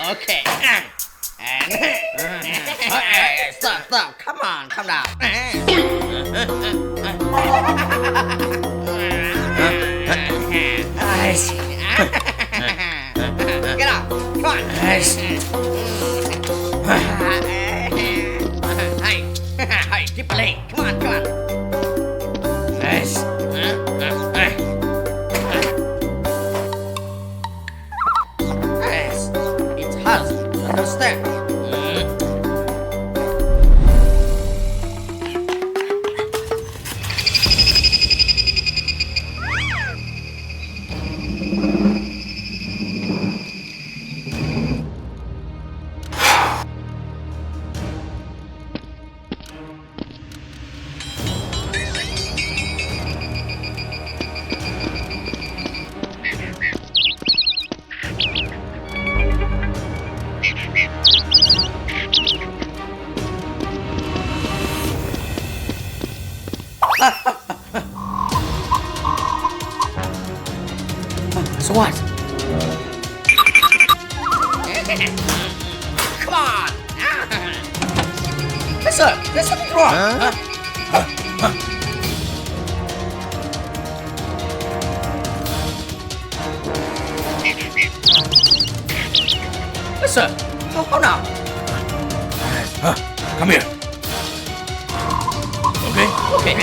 Okay. Stop. Come on, come down. Get up. Come on. Hey, keep playing. Come on. Yes, it's hard to understand. So what? Come on! Listen, there's something wrong. Listen, how now? Come here. Okay.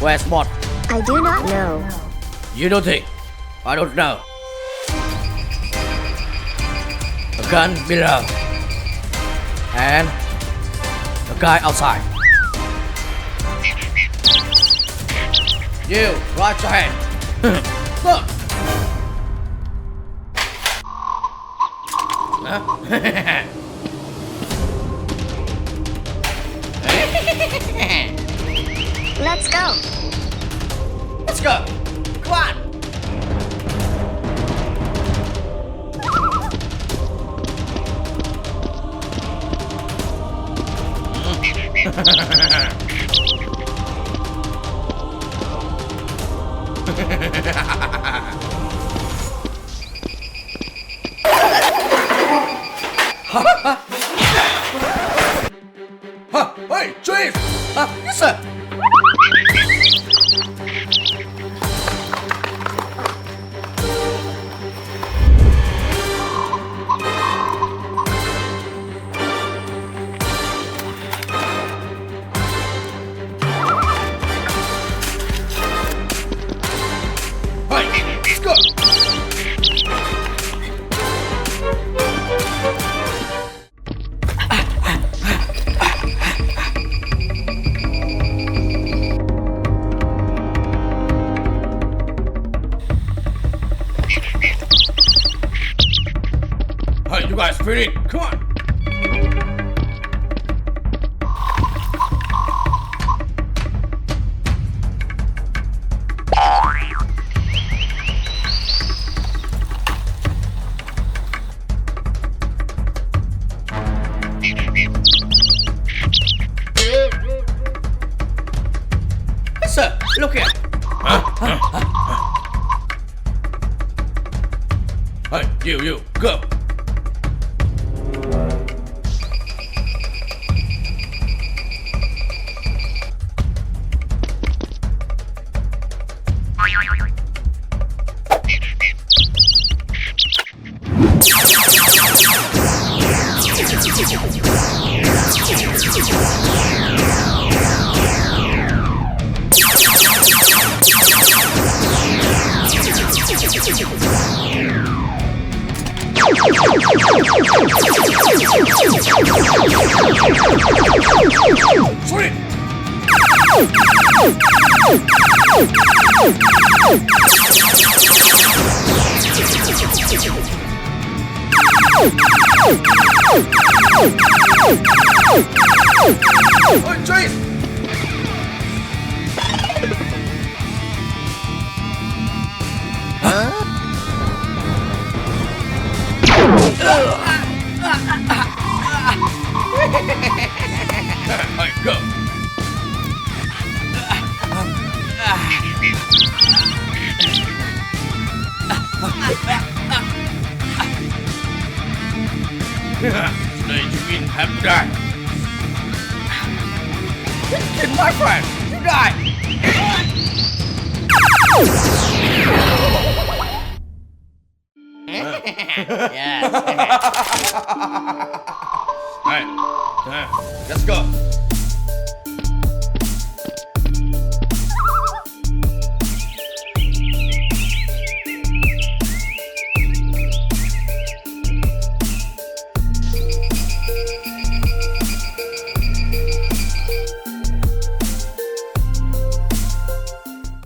Where's Bot? I do not know. You don't think? I don't know. A gun below. And a guy outside. You, right your hand. Look. Let's go. Let's go. Come on. Hey, Chief! Yes, sir. Hey, let's go. Hey, you guys ready? Come on. Yes, sir. Look here. Hey, you, go. Shoot it! Oh, Chase! Alright, go. Today you mean have to die. Kid, my friend, you die. Yes. Alright, let's go.